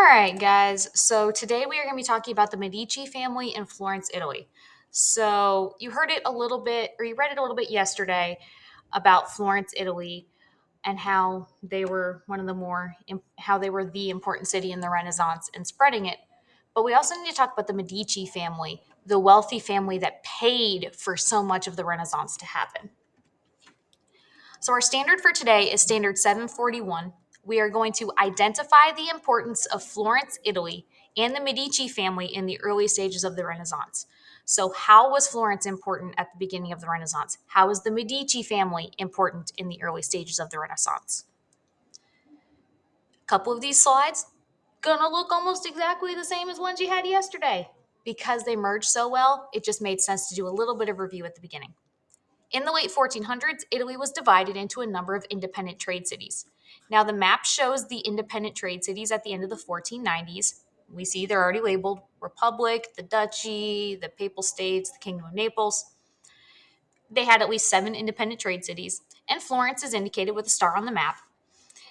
right, guys. So today we are going to be talking about the Medici family in Florence, Italy. So you heard it a little bit, or you read it a little bit yesterday about Florence, Italy, and how they were one of the how they were the important city in the Renaissance and spreading it. But we also need to talk about the Medici family, the wealthy family that paid for so much of the Renaissance to happen. So our standard for today is standard 741. We are going to identify the importance of Florence, Italy, and the Medici family in the early stages of the Renaissance. So, how was Florence important at the beginning of the Renaissance? How was the Medici family important in the early stages of the Renaissance? A couple of these slides gonna look almost exactly the same as ones you had yesterday. Because they merged so well, it just made sense to do a little bit of review at the beginning. In the late 1400s, Italy was divided into a number of independent trade cities. Now, the map shows the independent trade cities at the end of the 1490s. We see they're already labeled Republic, the Duchy, the Papal States, the Kingdom of Naples. They had at least 7 independent trade cities, and Florence is indicated with a star on the map.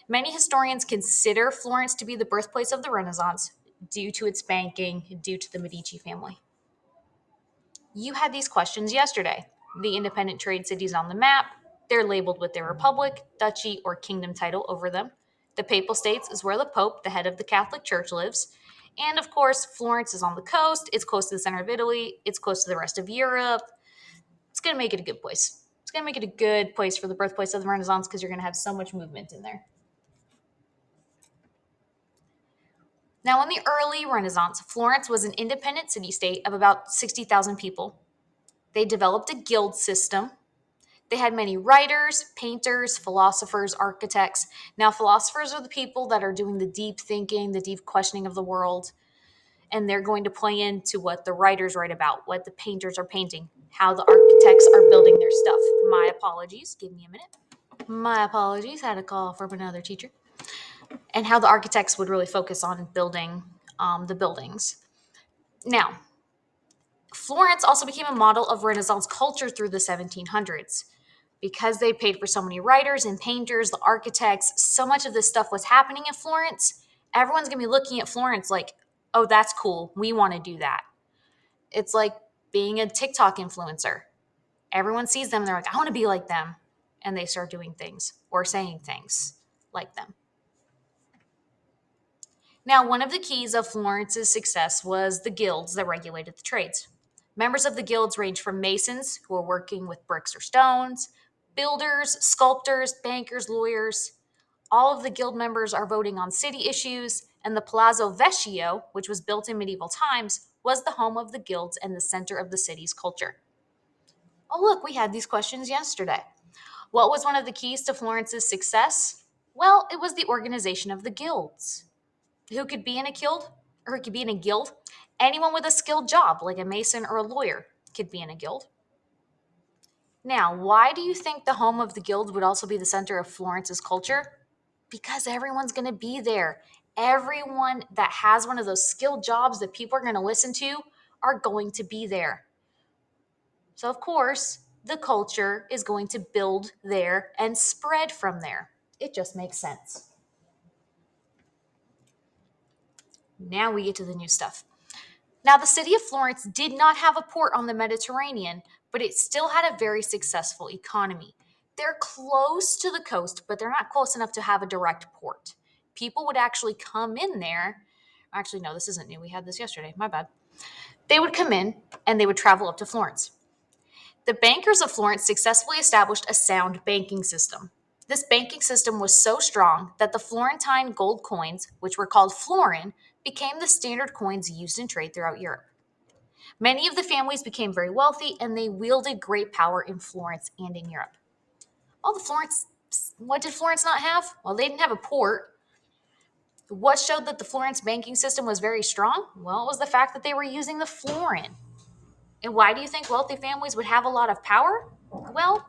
Many historians consider Florence to be the birthplace of the Renaissance due to its banking, due to the Medici family. You had these questions yesterday. The independent trade cities on the map, they're labeled with their republic, duchy, or kingdom title over them. The Papal States is where the Pope, the head of the Catholic Church, lives. And of course, Florence is on the coast. It's close to the center of Italy. It's close to the rest of Europe. It's going to make it a good place. It's going to make it a good place for the birthplace of the Renaissance because you're going to have so much movement in there. Now, in the early Renaissance, Florence was an independent city state of about 60,000 people. They developed a guild system. They had many writers, painters, philosophers, architects. Now, philosophers are the people that are doing the deep thinking, the deep questioning of the world, and they're going to play into what the writers write about, what the painters are painting, how the architects are building their stuff. My apologies. Give me a minute. My apologies. Had a call from another teacher. And how the architects would really focus on building the buildings. Now, Florence also became a model of Renaissance culture through the 1700s. Because they paid for so many writers and painters, the architects, so much of this stuff was happening in Florence. Everyone's going to be looking at Florence like, oh, that's cool. We want to do that. It's like being a TikTok influencer. Everyone sees them and they're like, I want to be like them. And they start doing things or saying things like them. Now, one of the keys of Florence's success was the guilds that regulated the trades. Members of the guilds range from masons, who are working with bricks or stones, builders, sculptors, bankers, lawyers. All of the guild members are voting on city issues, and the Palazzo Vecchio, which was built in medieval times, was the home of the guilds and the center of the city's culture. Oh, look, we had these questions yesterday. What was one of the keys to Florence's success? Well, it was the organization of the guilds. Who could be in a guild? Or who could be in a guild? Anyone with a skilled job, like a mason or a lawyer, could be in a guild. Now, why do you think the home of the guild would also be the center of Florence's culture? Because everyone's going to be there. Everyone that has one of those skilled jobs that people are going to listen to are going to be there. So, of course, the culture is going to build there and spread from there. It just makes sense. Now we get to the new stuff. Now, the city of Florence did not have a port on the Mediterranean, but it still had a very successful economy. They're close to the coast, but they're not close enough to have a direct port. People would actually come in there. Actually, no, this isn't new. We had this yesterday. My bad. They would come in and they would travel up to Florence. The bankers of Florence successfully established a sound banking system. This banking system was so strong that the Florentine gold coins, which were called florin, became the standard coins used in trade throughout Europe. Many of the families became very wealthy and they wielded great power in Florence and in Europe. What did Florence not have? Well, they didn't have a port. What showed that the Florence banking system was very strong? Well, it was the fact that they were using the florin. And why do you think wealthy families would have a lot of power? Well,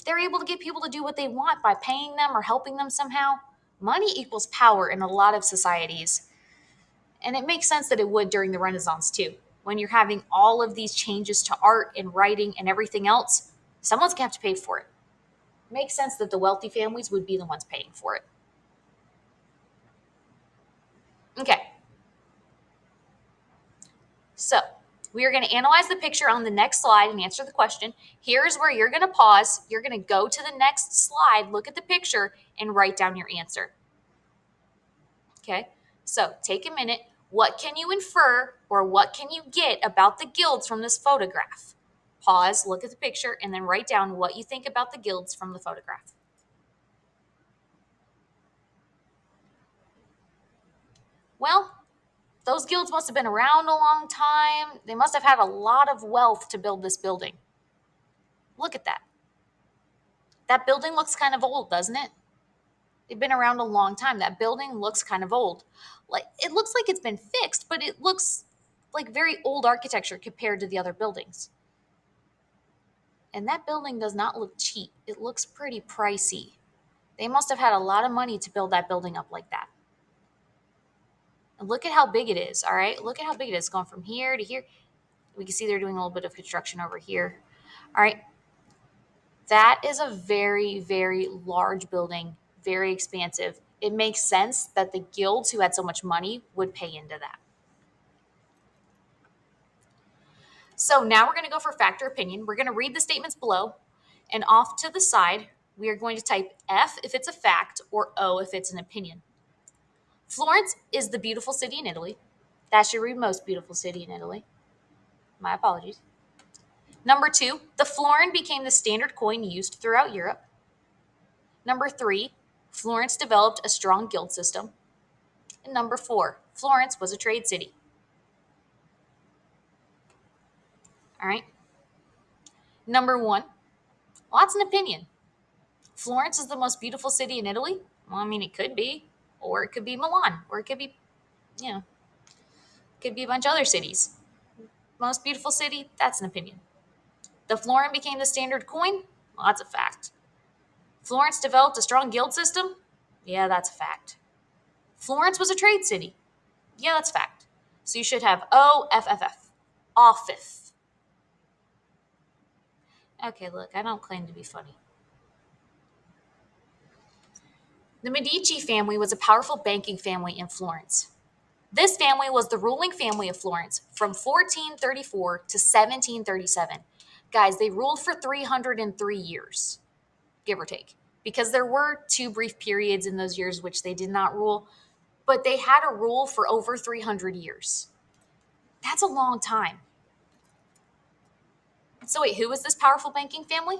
they're able to get people to do what they want by paying them or helping them somehow. Money equals power in a lot of societies. And it makes sense that it would during the Renaissance too. When you're having all of these changes to art and writing and everything else, someone's going to have to pay for it. It makes sense that the wealthy families would be the ones paying for it. Okay, so we are going to analyze the picture on the next slide and answer the question. Here's where you're going to pause. You're going to go to the next slide, look at the picture, and write down your answer. Okay, so take a minute. What can you infer or what can you get about the guilds from this photograph? Pause, look at the picture, and then write down what you think about the guilds from the photograph. Well, those guilds must have been around a long time. They must have had a lot of wealth to build this building. Look at that. That building looks kind of old, doesn't it? They've been around a long time. That building looks kind of old. Like it looks like it's been fixed, but it looks like very old architecture compared to the other buildings. And that building does not look cheap. It looks pretty pricey. They must have had a lot of money to build that building up like that. And look at how big it is, all right? Look at how big it is, going from here to here. We can see they're doing a little bit of construction over here. All right. That is a very, very large building, very expansive. It makes sense that the guilds who had so much money would pay into that. So now we're going to go for factor opinion. We're going to read the statements below, and off to the side, we are going to type F if it's a fact or O if it's an opinion. Florence is the beautiful city in Italy. That should read most beautiful city in Italy. My apologies. Number 2, the florin became the standard coin used throughout Europe. Number 3, Florence developed a strong guild system. And number 4, Florence was a trade city. All right. Number 1, well, that's an opinion. Florence is the most beautiful city in Italy. Well, I mean, it could be, or it could be Milan, or it could be, you know, it could be a bunch of other cities. Most beautiful city, that's an opinion. The florin became the standard coin. Well, that's a fact. Florence developed a strong guild system. Yeah, that's a fact. Florence was a trade city. Yeah, that's a fact. So you should have OFFF. Office. Okay, look, I don't claim to be funny. The Medici family was a powerful banking family in Florence. This family was the ruling family of Florence from 1434 to 1737. Guys, they ruled for 303 years, give or take, because there were two brief periods in those years which they did not rule, but they had a rule for over 300 years. That's a long time. So, wait, who was this powerful banking family?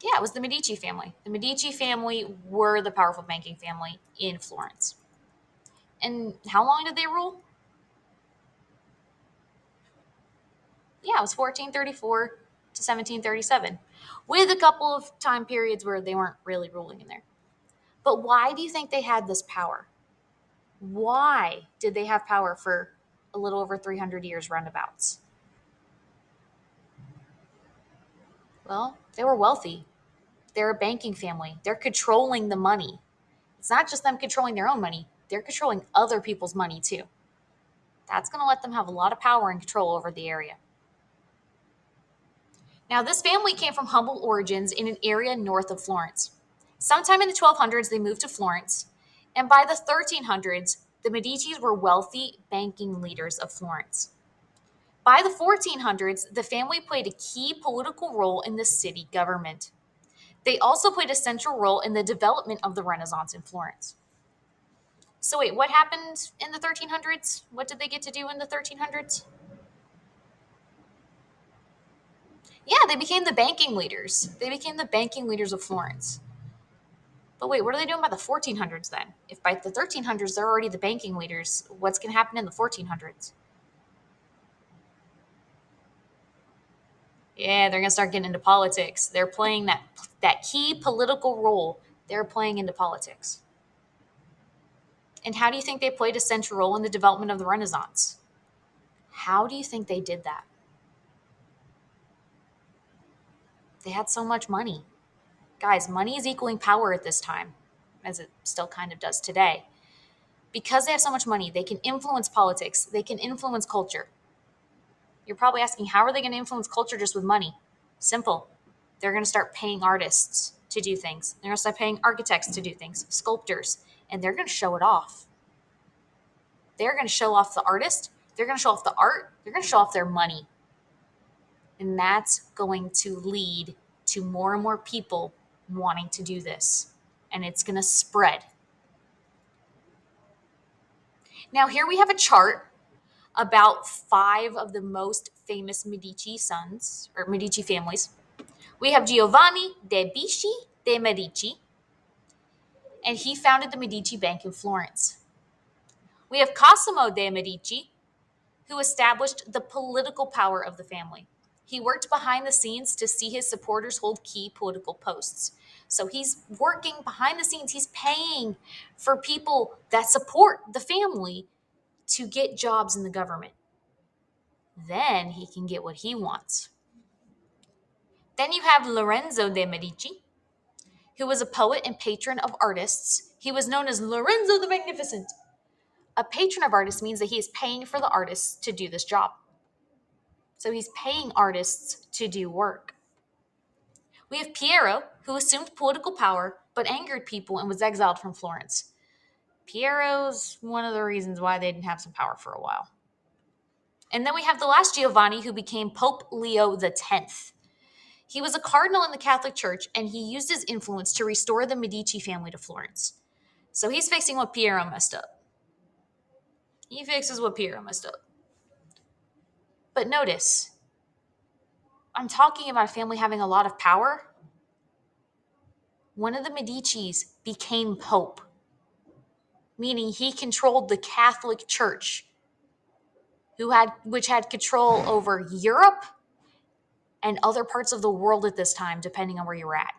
Yeah, it was the Medici family. The Medici family were the powerful banking family in Florence. And how long did they rule? Yeah, it was 1434 to 1737, with a couple of time periods where they weren't really ruling in there. But why do you think they had this power? Why did they have power for a little over 300 years roundabouts? Well, they were wealthy. They're a banking family. They're controlling the money. It's not just them controlling their own money, they're controlling other people's money too. That's going to let them have a lot of power and control over the area. Now, this family came from humble origins in an area north of Florence. Sometime in the 1200s, they moved to Florence, and by the 1300s, the Medicis were wealthy banking leaders of Florence. By the 1400s, the family played a key political role in the city government. They also played a central role in the development of the Renaissance in Florence. So, wait, what happened in the 1300s? What did they get to do in the 1300s? Yeah, they became the banking leaders. They became the banking leaders of Florence. But wait, what are they doing by the 1400s then? If by the 1300s they're already the banking leaders, what's going to happen in the 1400s? Yeah, they're going to start getting into politics. They're playing that key political role. They're playing into politics. And how do you think they played a central role in the development of the Renaissance? How do you think they did that? They had so much money. Guys, money is equaling power at this time, as it still kind of does today. Because they have so much money, they can influence politics, they can influence culture. You're probably asking, how are they going to influence culture just with money? Simple. They're going to start paying artists to do things. They're going to start paying architects to do things, sculptors. and they're going to show it off. They're going to show off the artist. They're going to show off the art. They're going to show off their money. And that's going to lead to more and more people wanting to do this. And it's going to spread. Now, here we have a chart about 5 of the most famous Medici sons or Medici families. We have Giovanni de' Medici, and he founded the Medici Bank in Florence. We have Cosimo de' Medici, who established the political power of the family. He worked behind the scenes to see his supporters hold key political posts. So he's working behind the scenes. He's paying for people that support the family to get jobs in the government. Then he can get what he wants. Then you have Lorenzo de' Medici, who was a poet and patron of artists. He was known as Lorenzo the Magnificent. A patron of artists means that he is paying for the artists to do this job. So he's paying artists to do work. We have Piero, who assumed political power but angered people and was exiled from Florence. Piero's one of the reasons why they didn't have some power for a while. And then we have the last Giovanni, who became Pope Leo X. He was a cardinal in the Catholic Church, and he used his influence to restore the Medici family to Florence. So he's fixing what Piero messed up. He fixes what Piero messed up. But notice, I'm talking about a family having a lot of power. One of the Medicis became Pope, meaning he controlled the Catholic Church, which had control over Europe and other parts of the world at this time, depending on where you're at.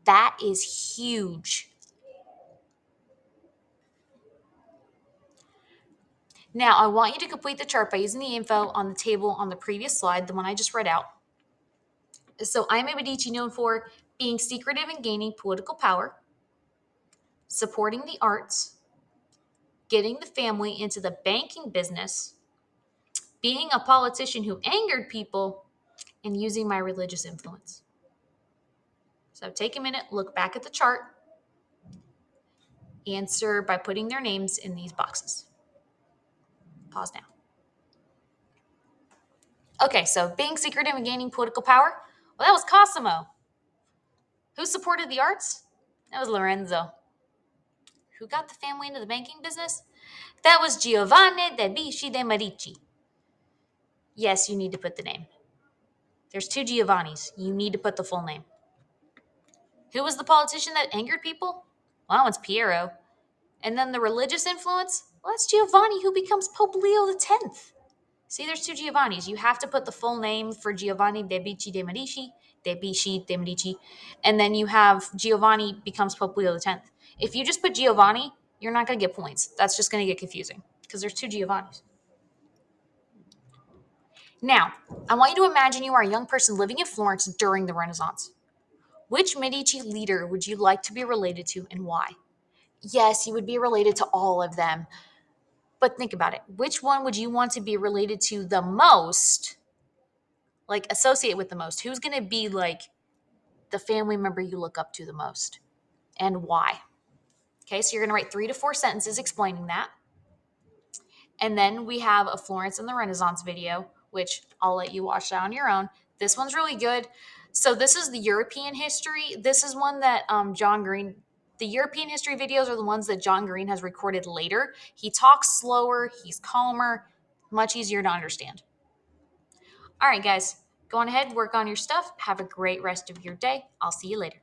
That is huge. Now, I want you to complete the chart by using the info on the table on the previous slide, the one I just read out. So I'm a Medici known for being secretive and gaining political power, supporting the arts, getting the family into the banking business, being a politician who angered people, and using my religious influence. So take a minute, look back at the chart, answer by putting their names in these boxes. Pause now. Okay, so being secretive and gaining political power. Well, that was Cosimo. Who supported the arts? That was Lorenzo. Who got the family into the banking business? That was Giovanni de' Medici. Yes, you need to put the name. There's 2 Giovannis. You need to put the full name. Who was the politician that angered people? Well, that one's Piero. And then the religious influence? Well, that's Giovanni, who becomes Pope Leo X. See, there's 2 Giovannis. You have to put the full name for Giovanni de' Medici, de' Medici, and then you have Giovanni becomes Pope Leo X. If you just put Giovanni, you're not going to get points. That's just going to get confusing because there's 2 Giovannis. Now, I want you to imagine you are a young person living in Florence during the Renaissance. Which Medici leader would you like to be related to and why? Yes, you would be related to all of them. But think about it. Which one would you want to be related to the most? Like associate with the most? Who's going to be like the family member you look up to the most? And why? Okay, so you're going to write 3 to 4 sentences explaining that. And then we have a Florence and the Renaissance video, which I'll let you watch that on your own. This one's really good. So this is the European history. This is one that John Green, the European history videos are the ones that John Green has recorded later. He talks slower, he's calmer, much easier to understand. All right, guys, go on ahead, work on your stuff. Have a great rest of your day. I'll see you later.